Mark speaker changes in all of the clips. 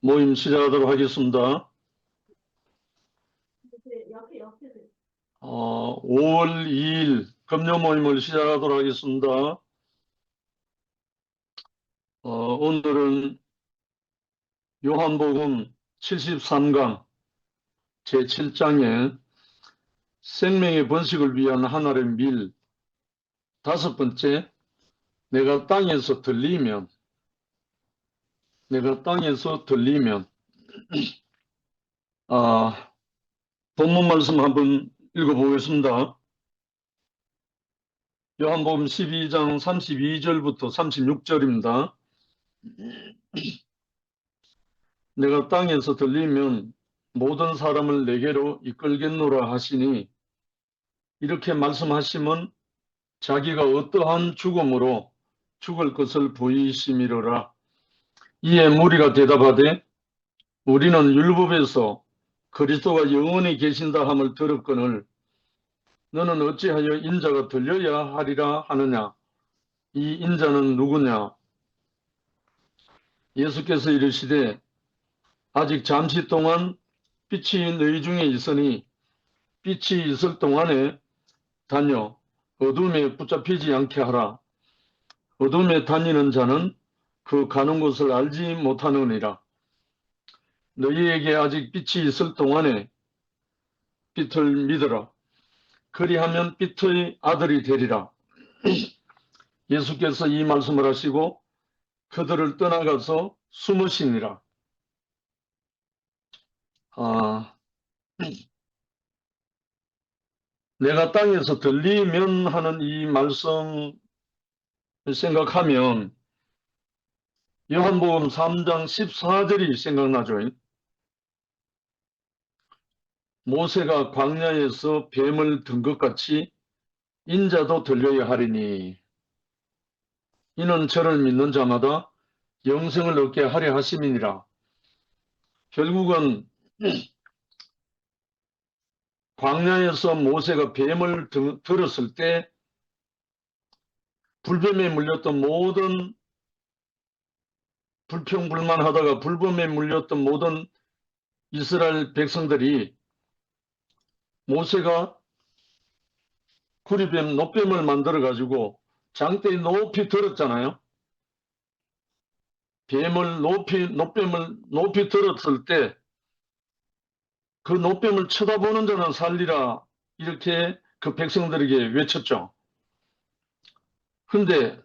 Speaker 1: 모임 시작하도록 하겠습니다. 5월 2일 금요 모임을 시작하도록 하겠습니다. 오늘은 요한복음 73강 제7장에 생명의 번식을 위한 하늘의 밀, 다섯 번째, 내가 땅에서 들리면 본문 말씀 한번 읽어보겠습니다. 요한복음 12장 32절부터 36절입니다. 내가 땅에서 들리면 모든 사람을 내게로 이끌겠노라 하시니, 이렇게 말씀하시면 자기가 어떠한 죽음으로 죽을 것을 보이심이로라. 이에 무리가 대답하되, 우리는 율법에서 그리스도가 영원히 계신다 함을 들었거늘 너는 어찌하여 인자가 들려야 하리라 하느냐? 이 인자는 누구냐? 예수께서 이르시되, 아직 잠시 동안 빛이 너희 중에 있으니 빛이 있을 동안에 다녀 어둠에 붙잡히지 않게 하라. 어둠에 다니는 자는 그 가는 곳을 알지 못하느니라. 너희에게 아직 빛이 있을 동안에 빛을 믿으라. 그리하면 빛의 아들이 되리라. 예수께서 이 말씀을 하시고 그들을 떠나가서 숨으시니라. 내가 땅에서 들리면 하는 이 말씀을 생각하면 요한복음 3장 14절이 생각나죠. 모세가 광야에서 뱀을 든 것 같이 인자도 들려야 하리니 이는 저를 믿는 자마다 영생을 얻게 하려 하심이니라. 결국은 광야에서 모세가 뱀을 들었을 때 불뱀에 물렸던 모든 불평불만하다가 불뱀에 물렸던 모든 이스라엘 백성들이 모세가 구리뱀, 노뱀을 만들어 가지고 장대에 높이 들었잖아요. 노뱀을 높이 들었을 때 그 노뱀을 쳐다보는 자는 살리라, 이렇게 그 백성들에게 외쳤죠. 그런데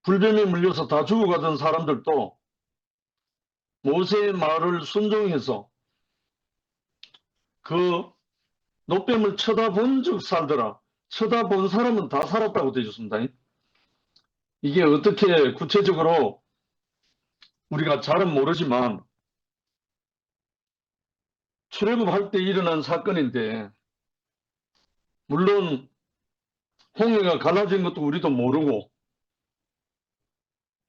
Speaker 1: 불뱀에 물려서 다 죽어가던 사람들도 모세의 말을 순종해서 그 노뱀을 쳐다본 즉 살더라. 쳐다본 사람은 다 살았다고 되어 있습니다. 이게 어떻게 구체적으로 우리가 잘은 모르지만 출애굽할 때 일어난 사건인데, 물론 홍해가 갈라진 것도 우리도 모르고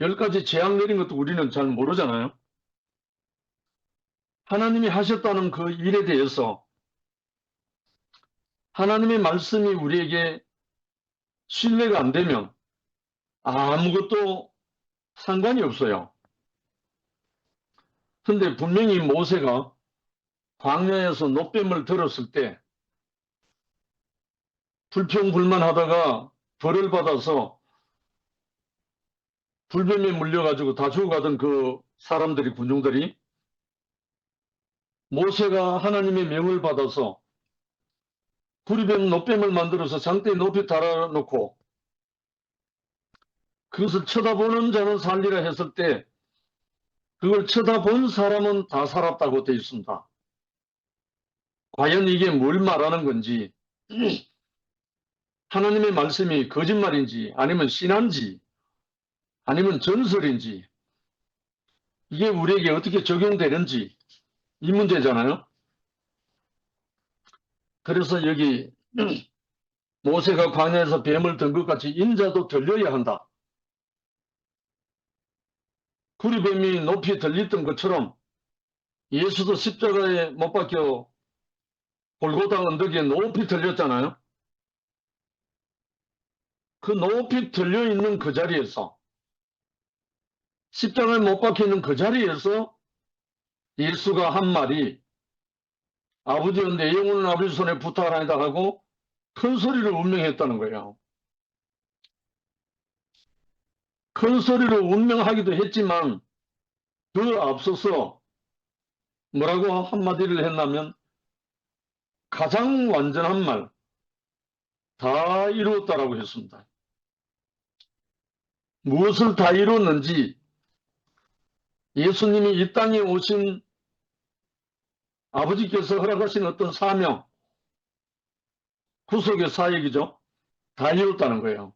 Speaker 1: 10가지 재앙 내린 것도 우리는 잘 모르잖아요. 하나님이 하셨다는 그 일에 대해서 하나님의 말씀이 우리에게 신뢰가 안 되면 아무것도 상관이 없어요. 근데 분명히 모세가 광야에서 노뱀을 들었을 때 불평불만하다가 벌을 받아서 불뱀에 물려가지고 다 죽어가던 그 사람들이, 군중들이 모세가 하나님의 명을 받아서 구리뱀, 노뱀을 만들어서 장대에 높이 달아놓고 그것을 쳐다보는 자는 살리라 했을 때 그걸 쳐다본 사람은 다 살았다고 되어 있습니다. 과연 이게 뭘 말하는 건지, 하나님의 말씀이 거짓말인지 아니면 신한지 아니면 전설인지, 이게 우리에게 어떻게 적용되는지, 이 문제잖아요. 그래서 여기 모세가 광야에서 뱀을 든 것 같이 인자도 들려야 한다. 구리뱀이 높이 들렸던 것처럼 예수도 십자가에 못 박혀 골고다 언덕에 높이 들렸잖아요. 그 높이 들려있는 그 자리에서, 십자가에 못 박혀 있는 그 자리에서 예수가 한 말이 아버지여 내 영혼은 아버지 손에 부탁하나이다 하고 큰 소리로 운명했다는 거예요. 큰 소리로 운명하기도 했지만 그 앞서서 뭐라고 한마디를 했냐면 가장 완전한 말, 다 이루었다라고 했습니다. 무엇을 다 이루었는지 예수님이 이 땅에 오신 아버지께서 허락하신 어떤 사명, 구속의 사역이죠. 다 이뤘다는 거예요.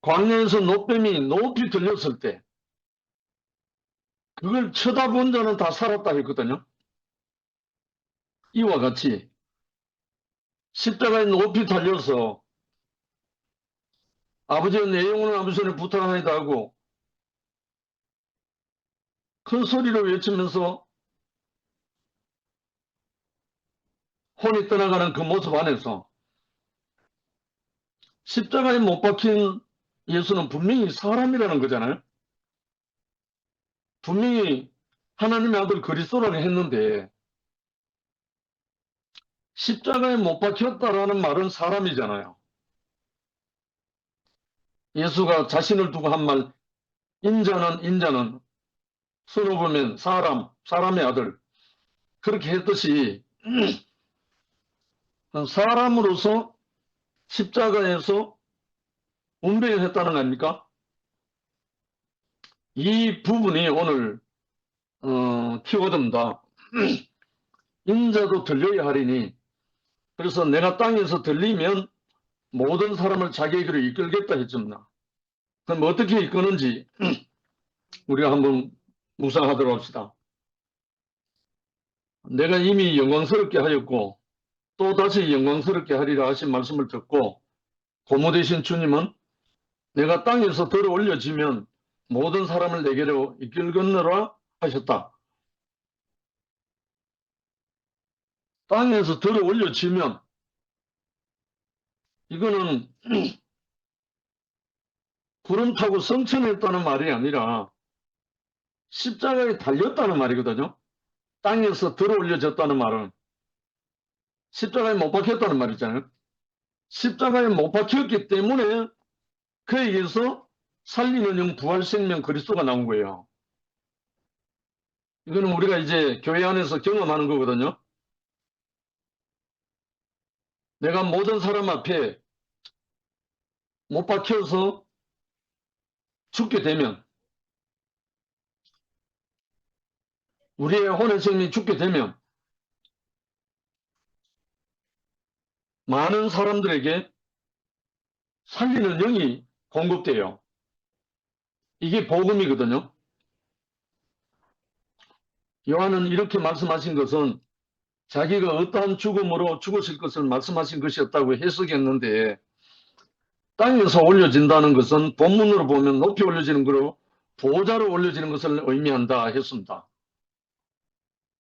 Speaker 1: 광야에서 노뱀이 높이 들렸을 때 그걸 쳐다본 자는 다 살았다 했거든요. 이와 같이 십자가에 높이 달려서 아버지의 내 영혼을 아버지 손에 부탁하나이다 하고 큰 소리로 외치면서 혼이 떠나가는 그 모습 안에서 십자가에 못 박힌 예수는 분명히 사람이라는 거잖아요. 분명히 하나님의 아들 그리스도라고 했는데 십자가에 못 박혔다라는 말은 사람이잖아요. 예수가 자신을 두고 한 말, 인자는 서로 보면 사람의 아들 그렇게 했듯이 사람으로서 십자가에서 운명을 했다는 거 아닙니까? 이 부분이 오늘 키워드입니다. 인자도 들려야 하리니 그래서 내가 땅에서 들리면 모든 사람을 자기에게로 이끌겠다 했습니다. 그럼 어떻게 이끄는지 우리가 한번 묵상하도록 합시다. 내가 이미 영광스럽게 하였고 또 다시 영광스럽게 하리라 하신 말씀을 듣고 고모 되신 주님은 내가 땅에서 들어 올려지면 모든 사람을 내게로 이끌겠노라 하셨다. 땅에서 들어 올려지면 이거는 구름 타고 성천했다는 말이 아니라 십자가에 달렸다는 말이거든요. 땅에서 들어 올려졌다는 말은 십자가에 못 박혔다는 말이잖아요. 십자가에 못 박혔기 때문에 그에게서 살리는 영 부활 생명 그리스도가 나온 거예요. 이거는 우리가 이제 교회 안에서 경험하는 거거든요. 내가 모든 사람 앞에 못 박혀서 죽게 되면 우리의 혼의 생명이 죽게 되면 많은 사람들에게 살리는 영이 공급돼요. 이게 복음이거든요. 요한은 이렇게 말씀하신 것은 자기가 어떠한 죽음으로 죽으실 것을 말씀하신 것이었다고 해석했는데 땅에서 올려진다는 것은 본문으로 보면 높이 올려지는 거로 보좌로 올려지는 것을 의미한다 했습니다.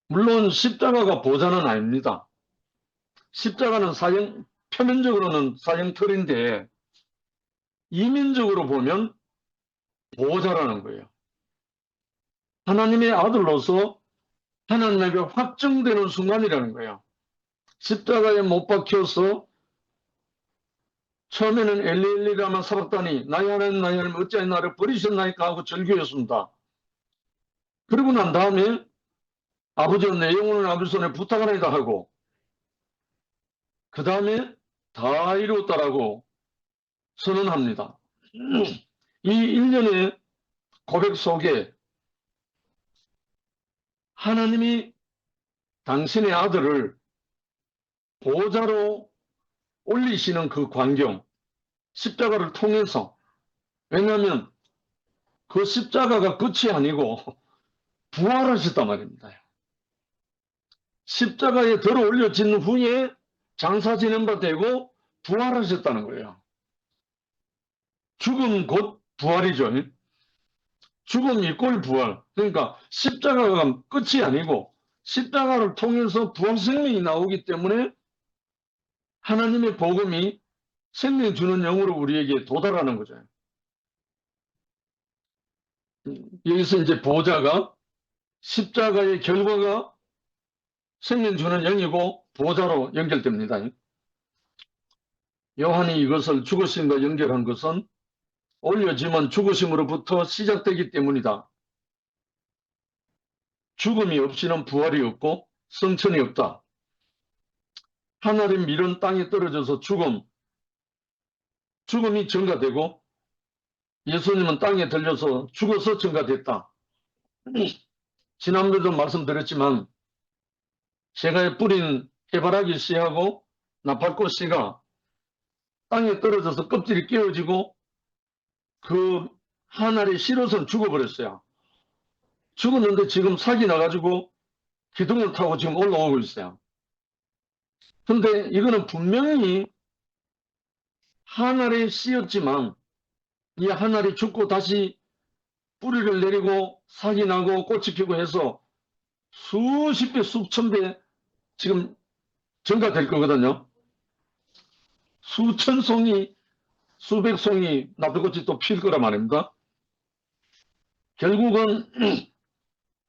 Speaker 1: 물론 십자가가 보좌는 아닙니다. 십자가는 표면적으로는 사형틀인데 이면적으로 보면 보호자라는 거예요. 하나님의 아들로서 하나님에게 확정되는 순간이라는 거예요. 십자가에 못 박혀서 처음에는 엘리엘리라만 살았다니 나의 하나님 어찌하여 나를 버리셨나이까 하고 절규했습니다. 그러고 난 다음에 아버지여 내 영혼을 아버지 손에 부탁하나이다 하고 그 다음에 다 이루었다라고 선언합니다. 이 일련의 고백 속에 하나님이 당신의 아들을 보호자로 올리시는 그 광경, 십자가를 통해서, 왜냐하면 그 십자가가 끝이 아니고 부활하셨단 말입니다. 십자가에 들어 올려진 후에 장사 지낸 바 되고 부활하셨다는 거예요. 죽음 곧 부활이죠. 죽음 이꼴 부활. 그러니까 십자가가 끝이 아니고 십자가를 통해서 부활 생명이 나오기 때문에 하나님의 복음이 생명 주는 영으로 우리에게 도달하는 거죠. 여기서 이제 보좌가 십자가의 결과가 생명 주는 영이고 보좌로 연결됩니다. 요한이 이것을 죽으심과 연결한 것은 올려짐은 죽으심으로부터 시작되기 때문이다. 죽음이 없이는 부활이 없고 성천이 없다. 하늘의 밀은 땅에 떨어져서 죽음이 증가되고 예수님은 땅에 들려서 죽어서 증가됐다. 지난번에도 말씀드렸지만 제가 뿌린 해바라기 씨하고 나팔꽃 씨가 땅에 떨어져서 껍질이 깨어지고 그 하늘에 실어서 죽어버렸어요. 죽었는데 지금 sak이 나가지고 기둥을 타고 지금 올라오고 있어요. 근데 이거는 분명히 하늘에 씌었지만 이 하늘이 죽고 다시 뿌리를 내리고 sak이 나고 꽃이 피고 해서 수십 배, 수천 배 지금 증가될 거거든요. 수천 송이, 수백 송이 나팔꽃이 또 필 거란 말입니다. 결국은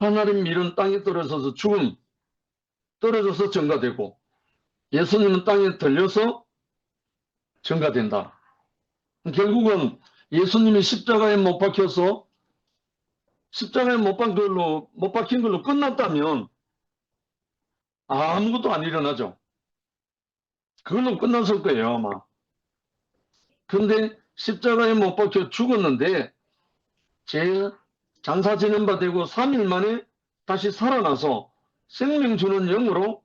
Speaker 1: 하늘의 밀은 땅에 떨어져서 떨어져서 증가되고 예수님은 땅에 들려서 증가된다. 결국은 예수님이 십자가에 못 박혀서 십자가에 못 박힌 걸로 끝났다면 아무것도 안 일어나죠. 그걸로 끝났을 거예요, 아마. 근데 십자가에 못 박혀 죽었는데 제 장사 지낸 바 되고 3일 만에 다시 살아나서 생명 주는 영으로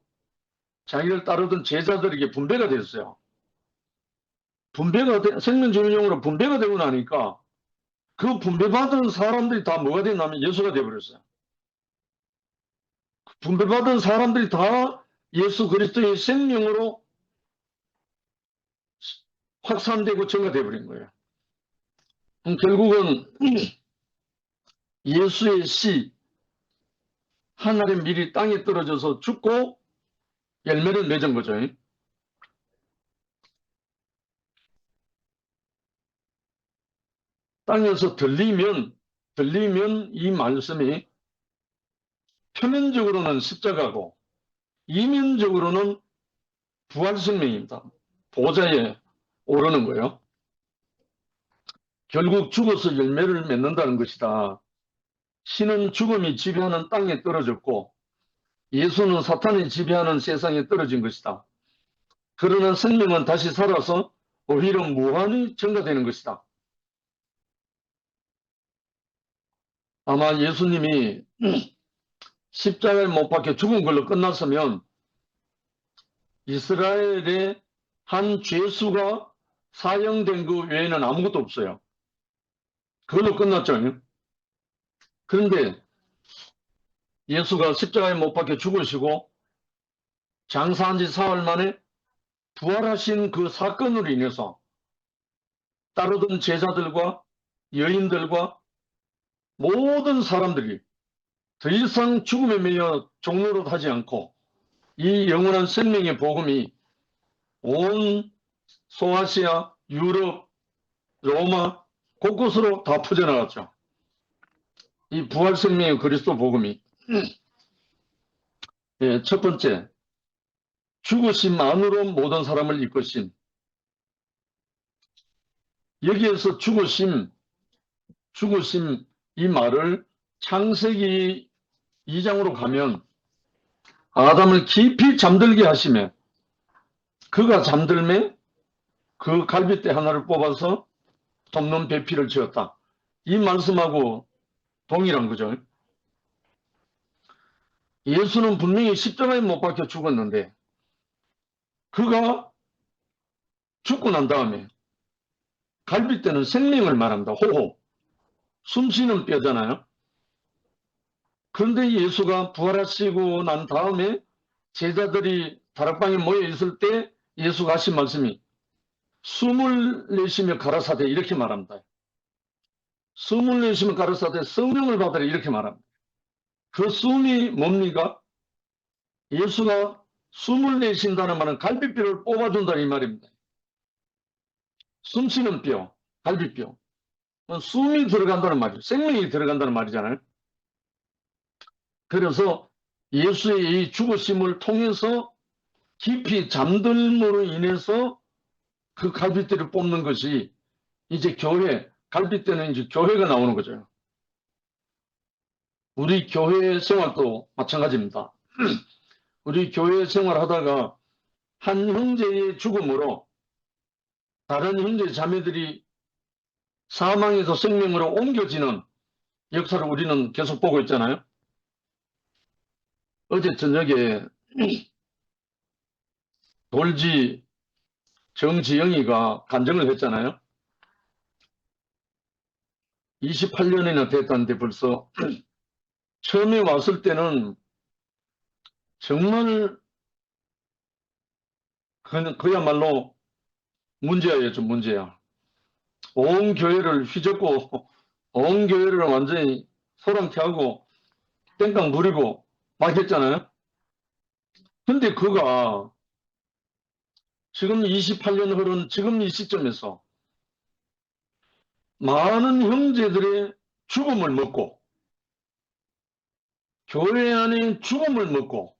Speaker 1: 자기를 따르던 제자들에게 분배가 됐어요. 생명 주는 영으로 분배가 되고 나니까 그 분배받은 사람들이 다 뭐가 됐냐면 예수가 되어버렸어요. 분배받은 사람들이 다 예수 그리스도의 생명으로 확산되고 증가되어버린 거예요. 결국은 예수의 씨, 하늘의 밀이 땅에 떨어져서 죽고 열매를 맺은 거죠. 땅에서 들리면 이 말씀이 표면적으로는 십자가고 이면적으로는 부활생명입니다. 보좌에 오르는 거예요. 결국 죽어서 열매를 맺는다는 것이다. 신은 죽음이 지배하는 땅에 떨어졌고 예수는 사탄이 지배하는 세상에 떨어진 것이다. 그러나 생명은 다시 살아서 오히려 무한히 증가되는 것이다. 아마 예수님이 십자가에 못 박혀 죽은 걸로 끝났으면 이스라엘의 한 죄수가 사형된 그 외에는 아무것도 없어요. 그걸로 끝났죠. 그런데 예수가 십자가에 못 박혀 죽으시고 장사한 지 사흘 만에 부활하신 그 사건으로 인해서 따르던 제자들과 여인들과 모든 사람들이 더 이상 죽음에 매여 종로로 하지 않고 이 영원한 생명의 복음이 온 소아시아, 유럽, 로마 곳곳으로 다 퍼져나갔죠. 이 부활생명의 그리스도 복음이 첫 번째, 죽으심만으로 모든 사람을 이끄신. 여기에서 죽으심 이 말을 창세기 2장으로 가면 아담을 깊이 잠들게 하시며 그가 잠들매 그 갈빗대 하나를 뽑아서 덮는 배필을 지었다. 이 말씀하고 동일한 거죠. 예수는 분명히 십자가에 못 박혀 죽었는데 그가 죽고 난 다음에 갈빗대는 생명을 말합니다. 호호. 숨쉬는 뼈잖아요. 그런데 예수가 부활하시고 난 다음에 제자들이 다락방에 모여 있을 때 예수가 하신 말씀이 숨을 내쉬며 가라사대 이렇게 말합니다. 숨을 내쉬며 가라사대 성령을 받으라 이렇게 말합니다. 그 숨이 뭡니까? 예수가 숨을 내쉰다는 말은 갈비뼈를 뽑아준다는 이 말입니다. 숨쉬는 뼈, 갈비뼈. 숨이 들어간다는 말이죠. 생명이 들어간다는 말이잖아요. 그래서 예수의 이 죽으심을 통해서 깊이 잠들므로 인해서 그 갈빗대를 뽑는 것이 이제 교회, 갈빗대는 이제 교회가 나오는 거죠. 우리 교회 생활도 마찬가지입니다. 우리 교회 생활하다가 한 형제의 죽음으로 다른 형제 자매들이 사망에서 생명으로 옮겨지는 역사를 우리는 계속 보고 있잖아요. 어제 저녁에 돌지 정지영이가 간증을 했잖아요. 28년이나 됐다는데 벌써 처음에 왔을 때는 정말 그야말로 문제였죠, 문제야. 온 교회를 휘젓고 온 교회를 완전히 소란케하고 땡깡 부리고 막 했잖아요. 근데 그가 지금 28년 흐른 지금 이 시점에서 많은 형제들의 죽음을 먹고 교회 안에 죽음을 먹고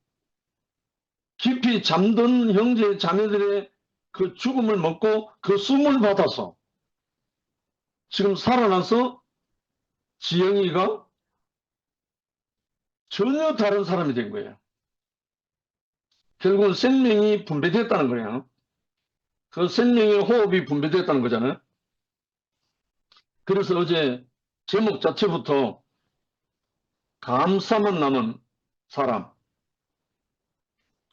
Speaker 1: 깊이 잠든 형제 자매들의 그 죽음을 먹고 그 숨을 받아서 지금 살아나서 지영이가 전혀 다른 사람이 된 거예요. 결국은 생명이 분배됐다는 거예요. 그 생명의 호흡이 분배됐다는 거잖아요. 그래서 어제 제목 자체부터 감사만 남은 사람.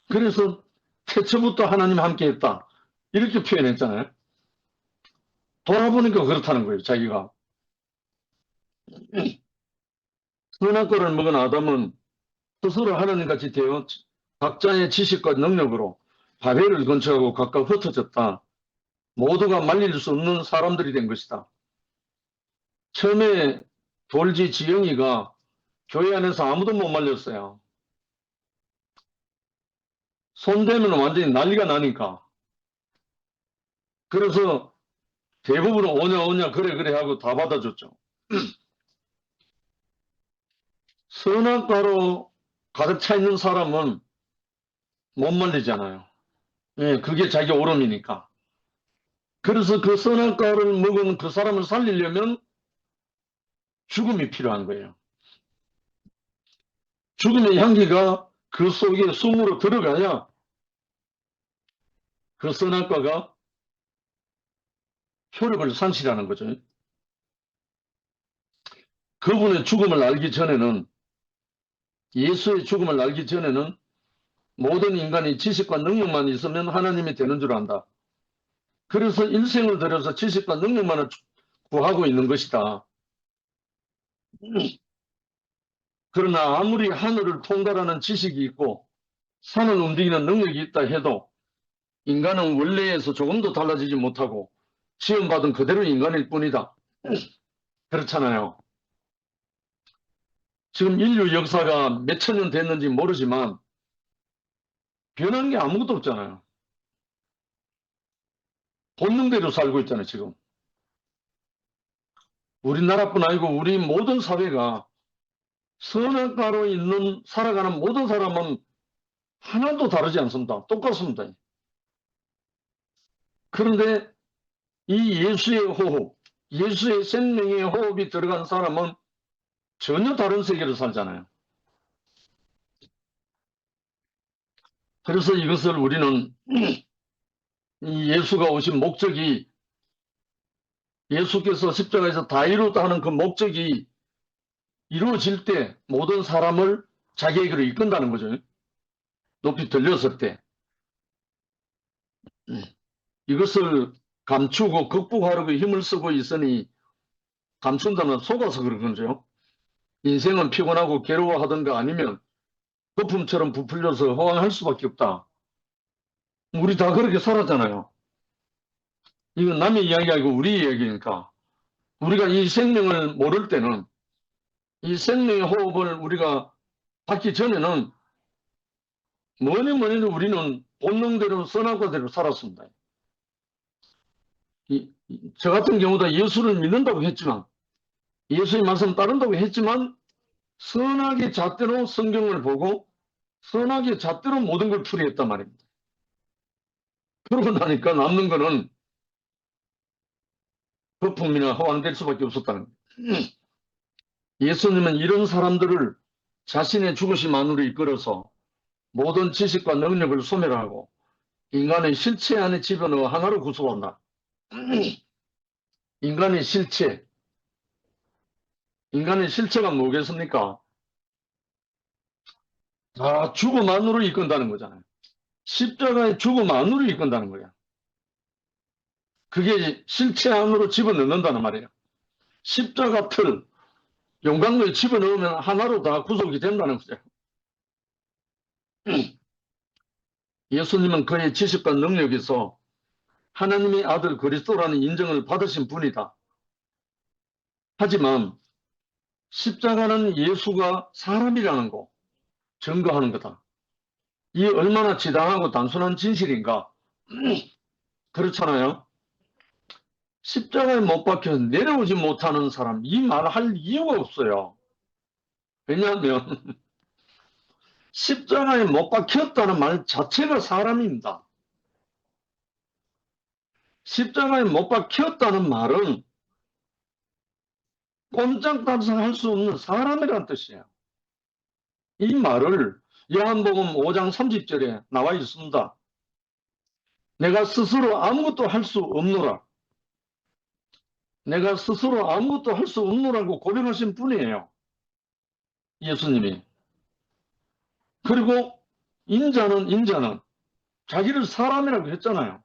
Speaker 1: 그래서 태초부터 하나님 함께 했다. 이렇게 표현했잖아요. 돌아보니까 그렇다는 거예요. 자기가. 선악과를 먹은 아담은 스스로 하나님같이 되어 각자의 지식과 능력으로 바벨을 건축하고 각각 흩어졌다. 모두가 말릴 수 없는 사람들이 된 것이다. 처음에 돌지 지영이가 교회 안에서 아무도 못 말렸어요. 손대면 완전히 난리가 나니까. 그래서 대부분 오냐 오냐 그래 그래 하고 다 받아줬죠. 선악과로 가득 차 있는 사람은 못 말리잖아요. 예, 그게 자기 오름이니까. 그래서 그 선악과를 먹은 그 사람을 살리려면 죽음이 필요한 거예요. 죽음의 향기가 그 속에 숨으로 들어가야 그 선악과가 효력을 상실하는 거죠. 그분의 죽음을 알기 전에는, 예수의 죽음을 알기 전에는 모든 인간이 지식과 능력만 있으면 하나님이 되는 줄 안다. 그래서 일생을 들여서 지식과 능력만을 구하고 있는 것이다. 그러나 아무리 하늘을 통달하는 지식이 있고 산을 움직이는 능력이 있다 해도 인간은 원래에서 조금도 달라지지 못하고 지음받은 그대로 인간일 뿐이다. 그렇잖아요. 지금 인류 역사가 몇 천 년 됐는지 모르지만 변한 게 아무것도 없잖아요. 본능대로 살고 있잖아요, 지금. 우리나라뿐 아니고 우리 모든 사회가 선악과로 있는 살아가는 모든 사람은 하나도 다르지 않습니다. 똑같습니다. 그런데 이 예수의 호흡, 예수의 생명의 호흡이 들어간 사람은 전혀 다른 세계를 살잖아요. 그래서 이것을 우리는 이 예수가 오신 목적이, 예수께서 십자가에서 다 이루었다 하는 그 목적이 이루어질 때 모든 사람을 자기에게로 이끈다는 거죠. 높이 들렸을 때. 이것을 감추고 극복하려고 힘을 쓰고 있으니 감춘다면 속아서 그런 거죠. 인생은 피곤하고 괴로워하던가 아니면 거품처럼 부풀려서 허황할 수밖에 없다. 우리 다 그렇게 살았잖아요. 이건 남의 이야기 아니고 우리 이야기니까. 우리가 이 생명을 모를 때는, 이 생명의 호흡을 우리가 받기 전에는 뭐니 우리는 본능대로 선악과대로 살았습니다. 저 같은 경우도 예수를 믿는다고 했지만, 예수의 말씀 따른다고 했지만, 선하게 잣대로 성경을 보고 선하게 잣대로 모든 걸 풀이했단 말입니다. 그러고 나니까 남는 거는 거품이나 허황될 수밖에 없었다는 거예요. 예수님은 이런 사람들을 자신의 죽으심만으로 이끌어서 모든 지식과 능력을 소멸하고 인간의 실체 안에 집어넣어 하나로 구속한다. 인간의 실체. 인간의 실체가 뭐겠습니까? 다 죽음만으로 이끈다는 거잖아요. 십자가의 죽음만으로 이끈다는 거야. 그게 실체 안으로 집어넣는다는 말이에요. 십자가 틀, 용광로에 집어넣으면 하나로 다 구속이 된다는 거죠. 예수님은 그의 지식과 능력에서 하나님의 아들 그리스도라는 인정을 받으신 분이다. 하지만 십자가는 예수가 사람이라는 거 증거하는 거다. 이 얼마나 지당하고 단순한 진실인가. 그렇잖아요. 십자가에 못 박혀 내려오지 못하는 사람, 이 말을 할 이유가 없어요. 왜냐하면 십자가에 못 박혔다는 말 자체가 사람입니다. 십자가에 못 박혔다는 말은 꼼짝달싹 할 수 없는 사람이라는 뜻이에요. 이 말을 요한복음 5장 30절에 나와 있습니다. 내가 스스로 아무것도 할 수 없노라. 내가 스스로 아무것도 할 수 없노라고 고백하신 분이에요. 예수님이. 그리고 인자는 자기를 사람이라고 했잖아요.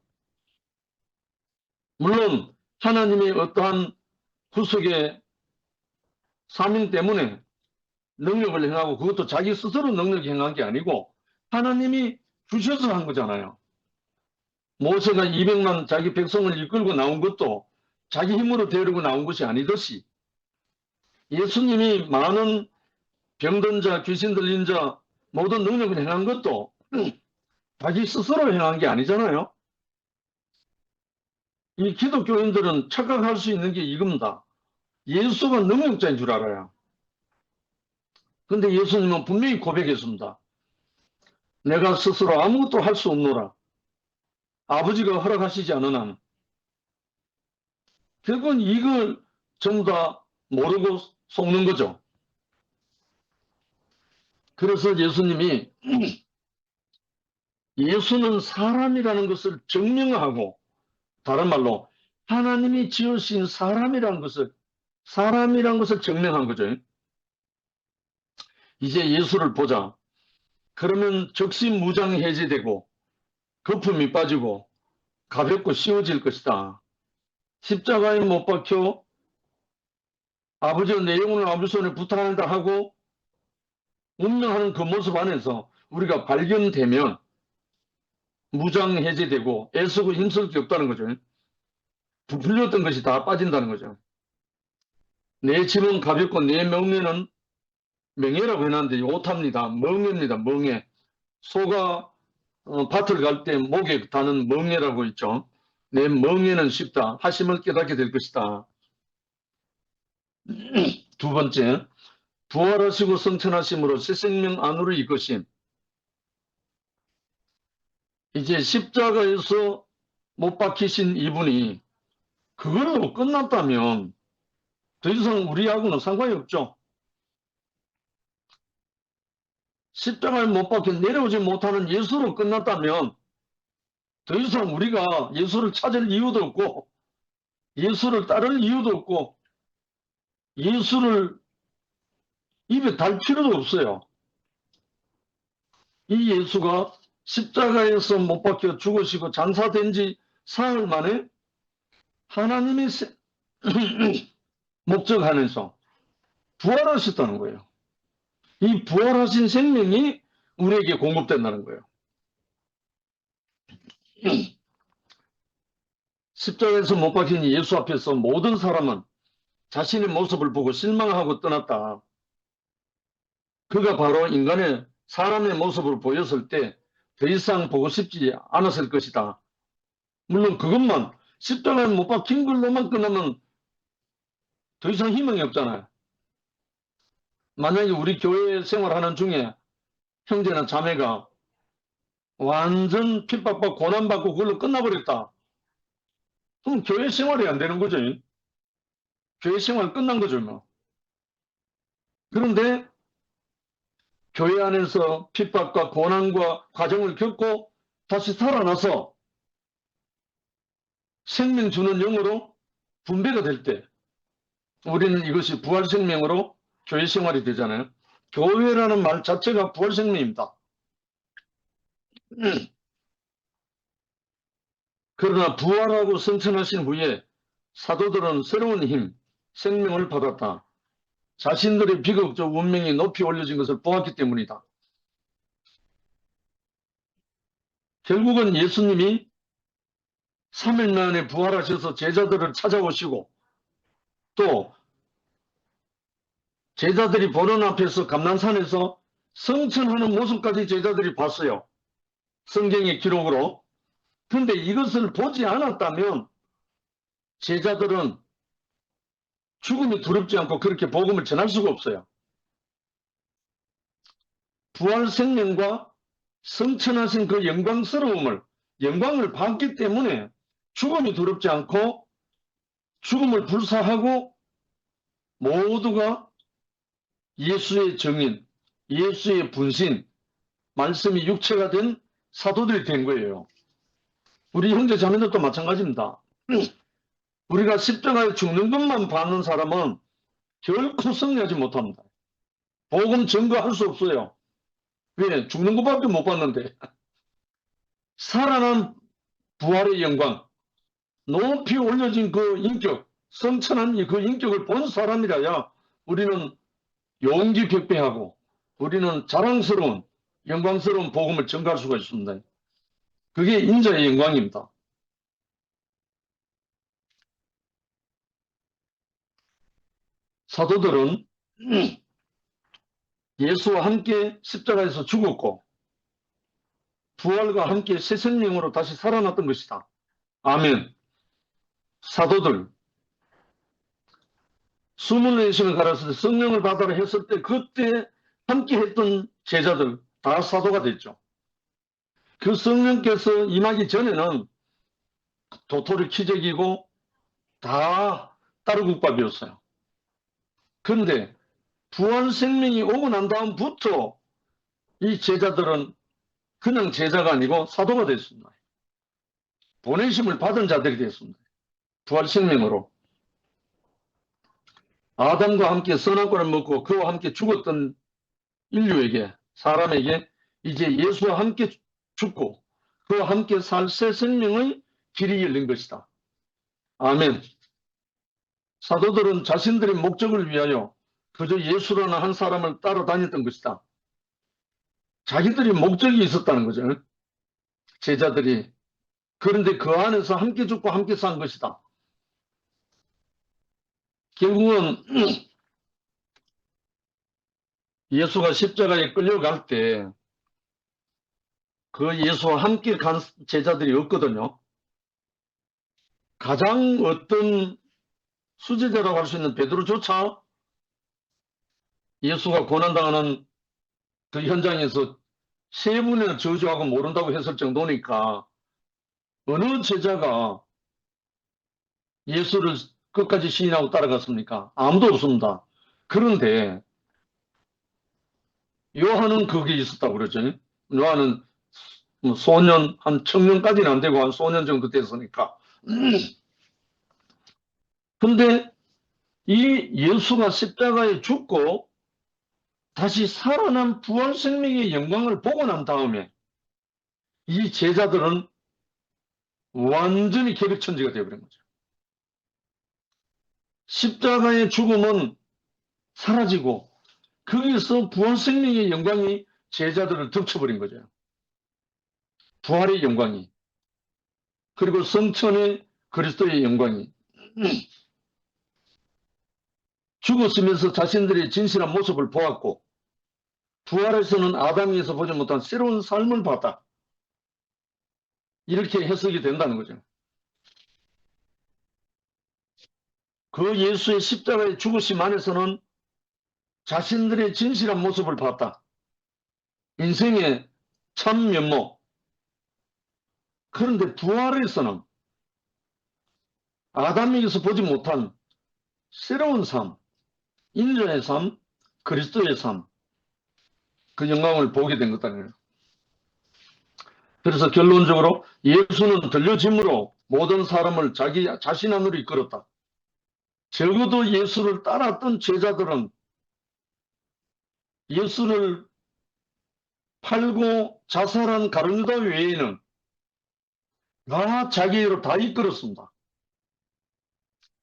Speaker 1: 물론 하나님의 어떠한 구속의 사명 때문에 능력을 행하고 그것도 자기 스스로 능력이 행한 게 아니고 하나님이 주셔서 한 거잖아요. 모세가 200만 자기 백성을 이끌고 나온 것도 자기 힘으로 데리고 나온 것이 아니듯이 예수님이 많은 병든 자, 귀신 들린 자 모든 능력을 행한 것도 자기 스스로 행한 게 아니잖아요. 이 기독교인들은 착각할 수 있는 게 이겁니다. 예수가 능력자인 줄 알아요. 근데 예수님은 분명히 고백했습니다. 내가 스스로 아무것도 할 수 없노라. 아버지가 허락하시지 않은 한. 결국은 이걸 전부 다 모르고 속는 거죠. 그래서 예수님이 예수는 사람이라는 것을 증명하고 다른 말로 하나님이 지으신 사람이라는 것을 증명한 거죠. 이제 예수를 보자. 그러면 적시무장해제되고 거품이 빠지고 가볍고 쉬워질 것이다. 십자가에 못 박혀 아버지의 내 영혼을 아버지 손에 부탁한다 하고 운명하는 그 모습 안에서 우리가 발견되면 무장해제되고 애쓰고 힘쓸 게 없다는 거죠. 부풀렸던 것이 다 빠진다는 거죠. 내 짐은 가볍고 내 명예는 명예라고 해놨는데 오탑니다. 멍해입니다. 멍해. 소가 밭을 갈 때 목에 다는 멍해라고 있죠. 내 멍해는 쉽다. 하심을 깨닫게 될 것이다. 두 번째, 부활하시고 성천하심으로 새 생명 안으로 이끄심. 이제 십자가에서 못 박히신 이분이 그걸로 끝났다면 더 이상 우리하고는 상관이 없죠. 십자가에 못 박혀 내려오지 못하는 예수로 끝났다면 더 이상 우리가 예수를 찾을 이유도 없고 예수를 따를 이유도 없고 예수를 입에 달 필요도 없어요. 이 예수가 십자가에서 못 박혀 죽으시고 장사된 지 사흘 만에 하나님의 목적 안에서 부활하셨다는 거예요. 이 부활하신 생명이 우리에게 공급된다는 거예요. 십자가에서 못 박힌 예수 앞에서 모든 사람은 자신의 모습을 보고 실망하고 떠났다. 그가 바로 인간의 사람의 모습으로 보였을 때 더 이상 보고 싶지 않았을 것이다. 물론 그것만 십자가에 못 박힌 걸로만 끝나면 더 이상 희망이 없잖아요. 만약에 우리 교회 생활하는 중에 형제나 자매가 완전 핍박받고 고난받고 그걸로 끝나버렸다. 그럼 교회 생활이 안 되는 거죠. 교회 생활 끝난 거죠. 뭐. 그런데 교회 안에서 핍박과 고난과 과정을 겪고 다시 살아나서 생명 주는 영으로 분배가 될 때 우리는 이것이 부활생명으로 교회 생활이 되잖아요. 교회라는 말 자체가 부활생명입니다. 그러나 부활하고 승천하신 후에 사도들은 새로운 힘, 생명을 받았다. 자신들의 비극적 운명이 높이 올려진 것을 보았기 때문이다. 결국은 예수님이 3일 만에 부활하셔서 제자들을 찾아오시고 또 제자들이 보는 앞에서 감난산에서 성천하는 모습까지 제자들이 봤어요. 성경의 기록으로. 그런데 이것을 보지 않았다면 제자들은 죽음이 두렵지 않고 그렇게 복음을 전할 수가 없어요. 부활 생명과 성천하신 그 영광을 봤기 때문에 죽음이 두렵지 않고 죽음을 불사하고 모두가 예수의 증인, 예수의 분신, 말씀이 육체가 된 사도들이 된 거예요. 우리 형제 자매들도 마찬가지입니다. 우리가 십자가에 죽는 것만 받는 사람은 결코 승리하지 못합니다. 복음 증거할 수 없어요. 왜? 죽는 것밖에 못 봤는데. 살아난 부활의 영광, 높이 올려진 그 인격, 성천한 그 인격을 본 사람이라야 우리는 용기 격배하고 우리는 자랑스러운 영광스러운 복음을 전가할 수가 있습니다. 그게 인자의 영광입니다. 사도들은 예수와 함께 십자가에서 죽었고 부활과 함께 새 생명으로 다시 살아났던 것이다. 아멘. 사도들 숨을 내쉬는 가라사대 성령을 받아라 했을 때 그때 함께 했던 제자들 다 사도가 됐죠. 그 성령께서 임하기 전에는 도토리 키재기고 다 따르국밥이었어요. 그런데 부활 생명이 오고 난 다음부터 이 제자들은 그냥 제자가 아니고 사도가 됐습니다. 보내심을 받은 자들이 됐습니다. 부활 생명으로. 아담과 함께 선악과를 먹고 그와 함께 죽었던 인류에게, 사람에게 이제 예수와 함께 죽고 그와 함께 살 새 생명의 길이 열린 것이다. 아멘. 사도들은 자신들의 목적을 위하여 그저 예수라는 한 사람을 따라다녔던 것이다. 자기들이 목적이 있었다는 거죠. 제자들이. 그런데 그 안에서 함께 죽고 함께 산 것이다. 결국은 예수가 십자가에 끌려갈 때 그 예수와 함께 간 제자들이 없거든요. 가장 어떤 수제자라고 할 수 있는 베드로조차 예수가 고난당하는 그 현장에서 세 분이나 저주하고 모른다고 했을 정도니까 어느 제자가 예수를 끝까지 시인하고 따라갔습니까? 아무도 없습니다. 그런데 요한은 거기에 있었다고 그러죠. 요한은 소년, 한 청년까지는 안 되고 한 소년 정도 됐으니까. 근데 이 예수가 십자가에 죽고 다시 살아난 부활 생명의 영광을 보고 난 다음에 이 제자들은 완전히 개벽천지가 되어버린 거죠. 십자가의 죽음은 사라지고 거기서 부활 생명의 영광이 제자들을 덮쳐버린 거죠. 부활의 영광이. 그리고 성천의 그리스도의 영광이. 죽었으면서 자신들의 진실한 모습을 보았고 부활에서는 아담에서 보지 못한 새로운 삶을 봤다. 이렇게 해석이 된다는 거죠. 그 예수의 십자가의 죽으심 안에서는 자신들의 진실한 모습을 봤다. 인생의 참 면목. 그런데 부활에서는 아담에게서 보지 못한 새로운 삶, 인자의 삶, 그리스도의 삶, 그 영광을 보게 된 것이다. 그래서 결론적으로 예수는 들려짐으로 모든 사람을 자기 자신 안으로 이끌었다. 적어도 예수를 따랐던 제자들은 예수를 팔고 자살한 가룟유다 외에는 다 자기로 다 이끌었습니다.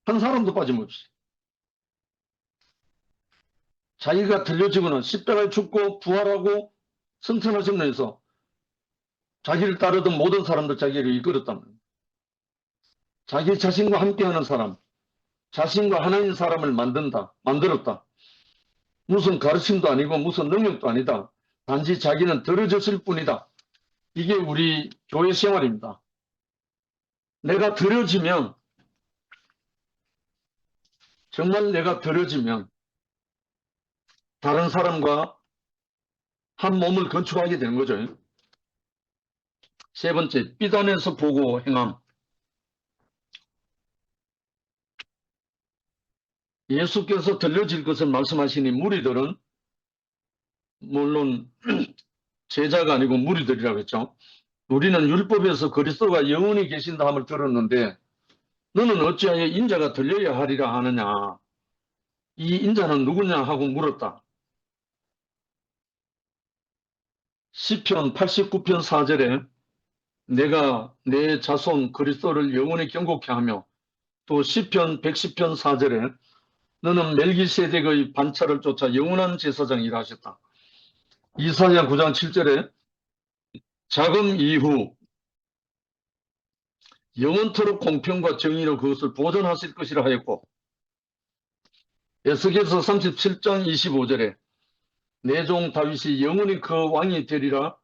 Speaker 1: 한 사람도 빠짐없이. 자기가 들려지고는 십자가에 죽고 부활하고 승천하시면서 자기를 따르던 모든 사람들 자기를 이끌었다는 거예요. 자기 자신과 함께하는 사람, 자신과 하나인 사람을 만들었다. 무슨 가르침도 아니고 무슨 능력도 아니다. 단지 자기는 들어졌을 뿐이다. 이게 우리 교회 생활입니다. 내가 들어지면, 정말 내가 들어지면 다른 사람과 한 몸을 건축하게 되는 거죠. 세 번째, 삐단에서 보고 행함. 예수께서 들려질 것을 말씀하시니 무리들은, 물론 제자가 아니고 무리들이라고 했죠. 우리는 율법에서 그리스도가 영원히 계신다 함을 들었는데 너는 어찌하여 인자가 들려야 하리라 하느냐. 이 인자는 누구냐 하고 물었다. 시편 89편 4절에 내가 내 자손 그리스도를 영원히 경고케 하며, 또 시편 110편 4절에 너는 멜기세덱의 반차를 쫓아 영원한 제사장이라 하셨다. 이사야 9장 7절에 자금 이후 영원토록 공평과 정의로 그것을 보존하실 것이라 하였고, 에스겔서 37장 25절에 내 종 다윗이 영원히 그 왕이 되리라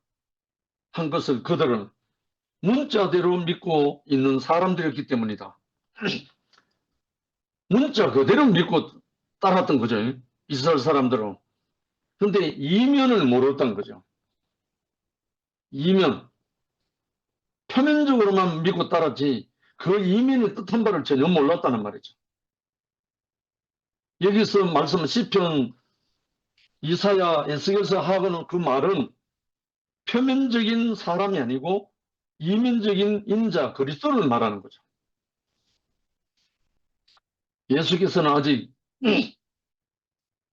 Speaker 1: 한 것을 그들은 문자대로 믿고 있는 사람들이었기 때문이다. 문자 그대로 믿고 따랐던 거죠. 이스라엘 사람들은. 그런데 이면을 모르었던 거죠. 이면. 표면적으로만 믿고 따랐지 그 이면의 뜻한 바를 전혀 몰랐다는 말이죠. 여기서 말씀 시편, 이사야, 에스겔서 하고는 그 말은 표면적인 사람이 아니고 이면적인 인자 그리스도를 말하는 거죠. 예수께서는 아직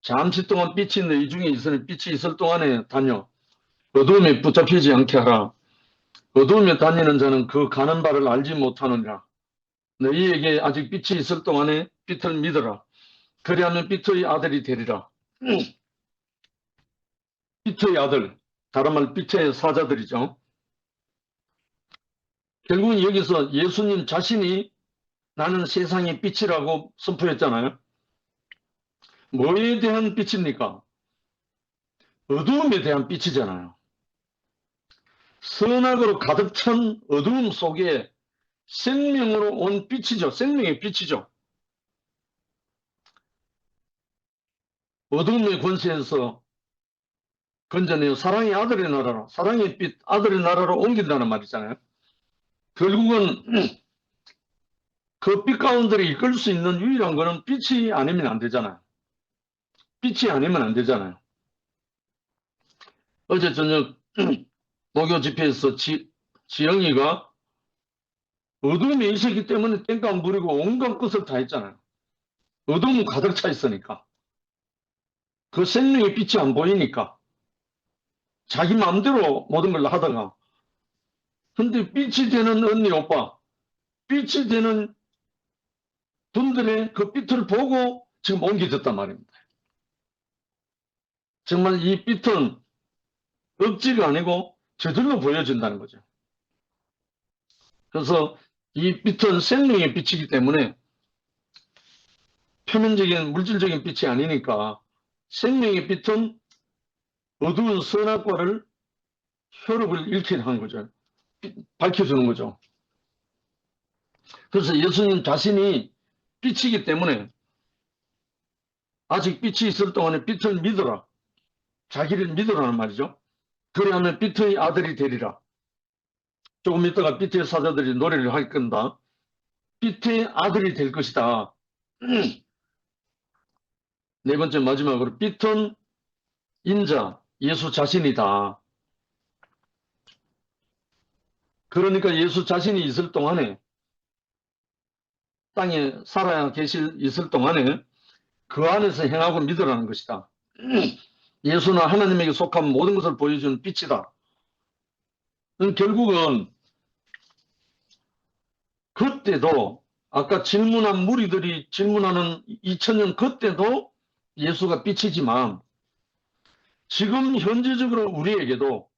Speaker 1: 잠시 동안 빛이 너희 중에 있으니 빛이 있을 동안에 다녀 어두움에 붙잡히지 않게 하라. 어두움에 다니는 자는 그 가는 바를 알지 못하느니라. 너희에게 아직 빛이 있을 동안에 빛을 믿어라. 그리하면 빛의 아들이 되리라. 빛의 아들, 다른 말 빛의 사자들이죠. 결국은 여기서 예수님 자신이 나는 세상의 빛이라고 선포했잖아요. 뭐에 대한 빛입니까? 어두움에 대한 빛이잖아요. 선악으로 가득 찬 어두움 속에 생명으로 온 빛이죠. 생명의 빛이죠. 어두움의 권세에서 건져내어 사랑의 아들의 나라로, 사랑의 빛, 아들의 나라로 옮긴다는 말이잖아요. 결국은 그 빛 가운데를 이끌 수 있는 유일한 것은 빛이 아니면 안 되잖아요. 빛이 아니면 안 되잖아요. 어제 저녁 목요 집회에서 지영이가 어둠에 있었기 때문에 땡깡 부리고 온갖 것을 다 했잖아요. 어둠은 가득 차 있으니까. 그 생명의 빛이 안 보이니까. 자기 마음대로 모든 걸 하다가. 근데 빛이 되는 언니 오빠, 빛이 되는 분들의 그 빛을 보고 지금 옮겨졌단 말입니다. 정말 이 빛은 억지가 아니고 저절로 보여진다는 거죠. 그래서 이 빛은 생명의 빛이기 때문에 표면적인 물질적인 빛이 아니니까 생명의 빛은 어두운 선악과를 혈육을 잃게 한 거죠. 밝혀주는 거죠. 그래서 예수님 자신이 빛이기 때문에 아직 빛이 있을 동안에 빛을 믿어라. 자기를 믿으라는 말이죠. 그리하면 빛의 아들이 되리라. 조금 있다가 빛의 사자들이 노래를 할 건다. 빛의 아들이 될 것이다. 네 번째 마지막으로 빛은 인자, 예수 자신이다. 그러니까 예수 자신이 있을 동안에, 땅에 살아야 있을 동안에 그 안에서 행하고 믿으라는 것이다. 예수는 하나님에게 속한 모든 것을 보여주는 빛이다. 결국은 그때도 아까 질문한 무리들이 질문하는 2000년 그때도 예수가 빛이지만 지금 현재적으로 우리에게도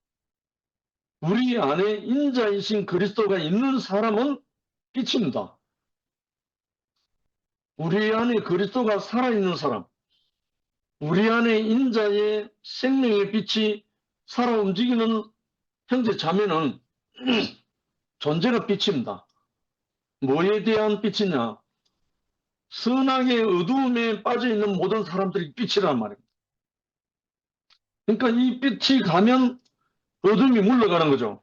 Speaker 1: 우리 안에 인자이신 그리스도가 있는 사람은 빛입니다. 우리 안에 그리스도가 살아있는 사람, 우리 안에 인자의 생명의 빛이 살아 움직이는 형제 자매는 존재가 빛입니다. 뭐에 대한 빛이냐? 선악의 어두움에 빠져있는 모든 사람들이 빛이란 말입니다. 그러니까 이 빛이 가면 어둠이 물러가는 거죠.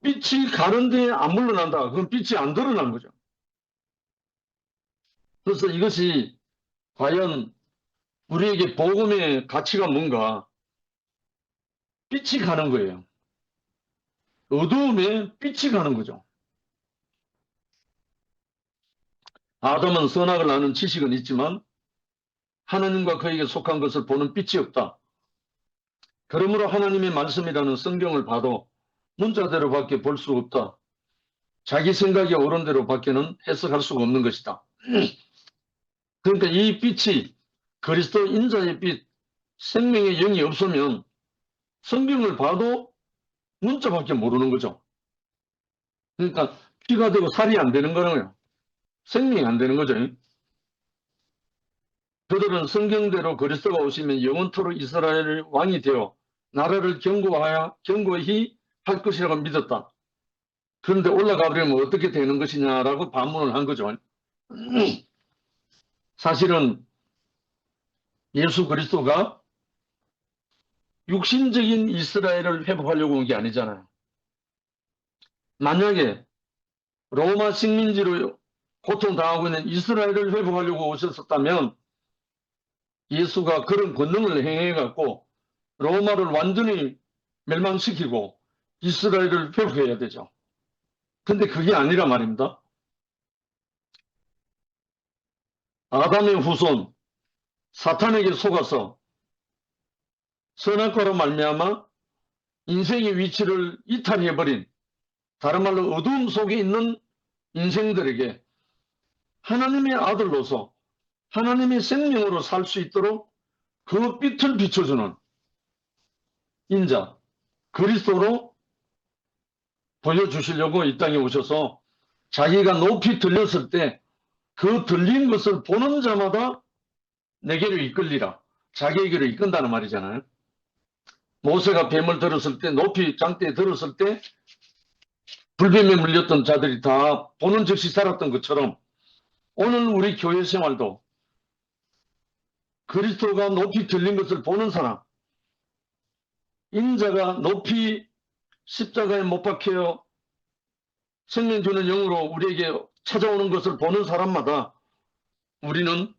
Speaker 1: 빛이 가는데 안 물러난다. 그럼 빛이 안 드러난 거죠. 그래서 이것이 과연 우리에게 복음의 가치가 뭔가? 빛이 가는 거예요. 어두움에 빛이 가는 거죠. 아담은 선악을 아는 지식은 있지만 하나님과 그에게 속한 것을 보는 빛이 없다. 그러므로 하나님의 말씀이라는 성경을 봐도 문자대로밖에 볼 수 없다. 자기 생각이 옳은 대로밖에는 해석할 수가 없는 것이다. 그러니까 이 빛이 그리스도 인자의 빛, 생명의 영이 없으면 성경을 봐도 문자밖에 모르는 거죠. 그러니까 피가 되고 살이 안 되는 거예요. 생명이 안 되는 거죠. 그들은 성경대로 그리스도가 오시면 영원토록 이스라엘 왕이 되어 나라를 견고히 할 것이라고 믿었다. 그런데 올라가 버리면 어떻게 되는 것이냐라고 반문을 한 거죠. 사실은 예수 그리스도가 육신적인 이스라엘을 회복하려고 온 게 아니잖아요. 만약에 로마 식민지로 고통당하고 있는 이스라엘을 회복하려고 오셨었다면 예수가 그런 권능을 행해갖고 로마를 완전히 멸망시키고 이스라엘을 회복해야 되죠. 근데 그게 아니라 말입니다. 아담의 후손 사탄에게 속아서 선악과로 말미암아 인생의 위치를 이탈해버린, 다른 말로 어두움 속에 있는 인생들에게 하나님의 아들로서 하나님의 생명으로 살 수 있도록 그 빛을 비춰주는 인자 그리스도로 보여주시려고 이 땅에 오셔서 자기가 높이 들렸을 때 그 들린 것을 보는 자마다 내게로 이끌리라. 자기에게로 이끈다는 말이잖아요. 모세가 뱀을 들었을 때, 높이 장대에 들었을 때 불뱀에 물렸던 자들이 다 보는 즉시 살았던 것처럼 오늘 우리 교회 생활도 그리스도가 높이 들린 것을 보는 사람, 인자가 높이 십자가에 못 박혀 생명 주는 영으로 우리에게 찾아오는 것을 보는 사람마다 우리는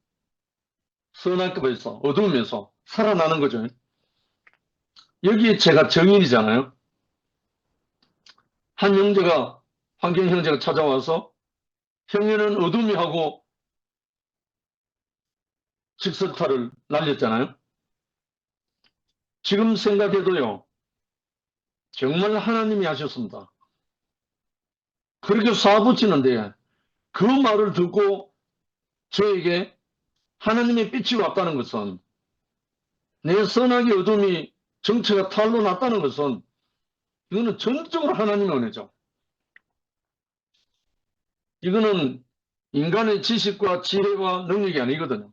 Speaker 1: 선악급에서 어두움에서 살아나는 거죠. 여기에 제가 정인이잖아요. 한 형제가 환경 형제가 찾아와서 형제는 어둠이 하고 직설타를 날렸잖아요. 지금 생각해도요. 정말 하나님이 하셨습니다. 그렇게 쏴붙이는데 그 말을 듣고 저에게 하나님의 빛이 왔다는 것은 내 선악의 어둠이 정체가 탈로 났다는 것은 이거는 전적으로 하나님의 은혜죠. 이거는 인간의 지식과 지혜와 능력이 아니거든요.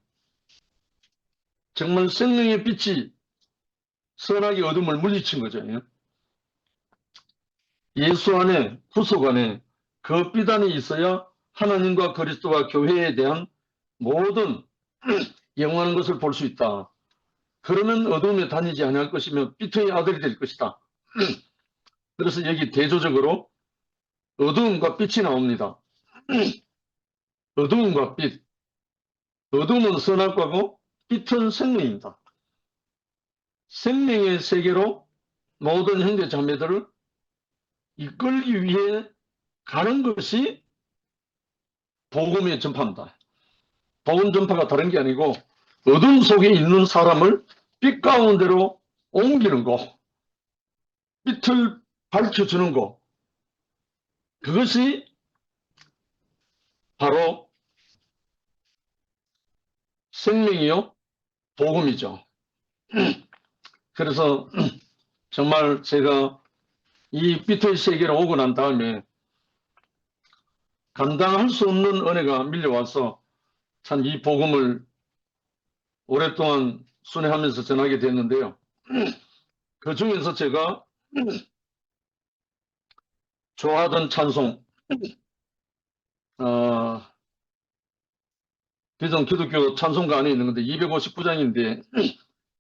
Speaker 1: 정말 생명의 빛이 선악의 어둠을 물리친 거죠. 예수 안에, 구속 안에 그 빛 안에 있어야 하나님과 그리스도와 교회에 대한 모든 영원한 것을 볼 수 있다. 그러면 어둠에 다니지 아니할 것이며 빛의 아들이 될 것이다. 그래서 여기 대조적으로 어두움과 빛이 나옵니다. 어두움과 빛. 어둠은 선악과고 빛은 생명입니다. 생명의 세계로 모든 형제 자매들을 이끌기 위해 가는 것이 복음의 전파입니다. 복음 전파가 다른 게 아니고 어둠 속에 있는 사람을 빛 가운데로 옮기는 거, 빛을 밝혀주는 거, 그것이 바로 생명이요 복음이죠. 그래서 정말 제가 이 빛의 세계로 오고 난 다음에 감당할 수 없는 은혜가 밀려와서 참 이 복음을 오랫동안 순회하면서 전하게 됐는데요. 그 중에서 제가 좋아하던 찬송, 비전 기독교 찬송가 안에 있는 건데 259장인데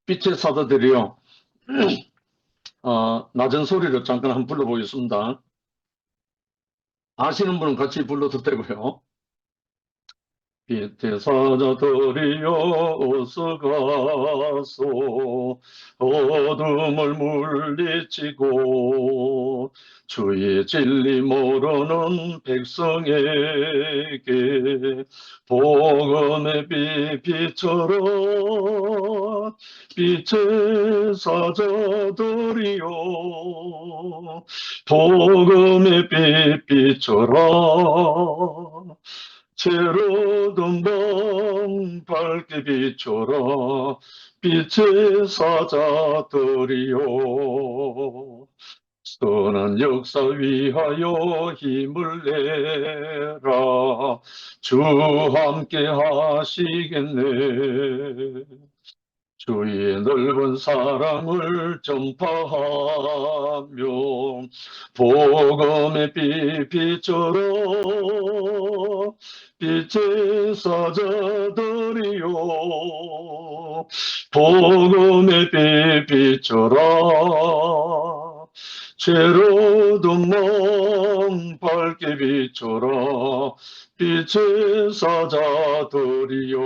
Speaker 1: 빛의 사도들이요. 낮은 소리로 잠깐 한번 불러보겠습니다. 아시는 분은 같이 불러도 되고요. 빛의 사자들이여 어서 가소 어둠을 물리치고 주의 진리 모르는 백성에게 복음의 빛처럼 빛의 사자들이여 복음의 빛처럼 새로운 밤 밝게 비춰라 빛의 사자들이여 선한 역사 위하여 힘을 내라 주 함께 하시겠네 주의 넓은 사랑을 전파하며 복음의 빛처럼 빛의 사자들이여 복음의 빛처럼 죄로운 몸 밝게 비춰라 빛의 사자들이여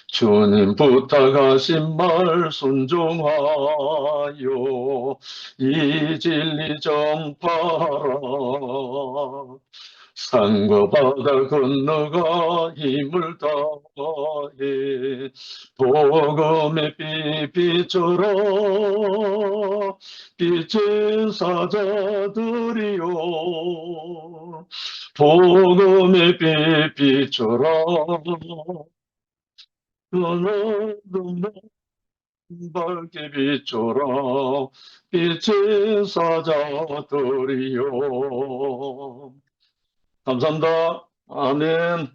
Speaker 1: 주님 부탁하신 말 순종하여 이 진리 전파하라 산과 바다 건너가 힘을 다해 복음의 빛처럼 빛의 사자들이여 복음의 빛처럼 너는 밝게 비춰라 빛의 사자들이여 감사합니다. 아멘.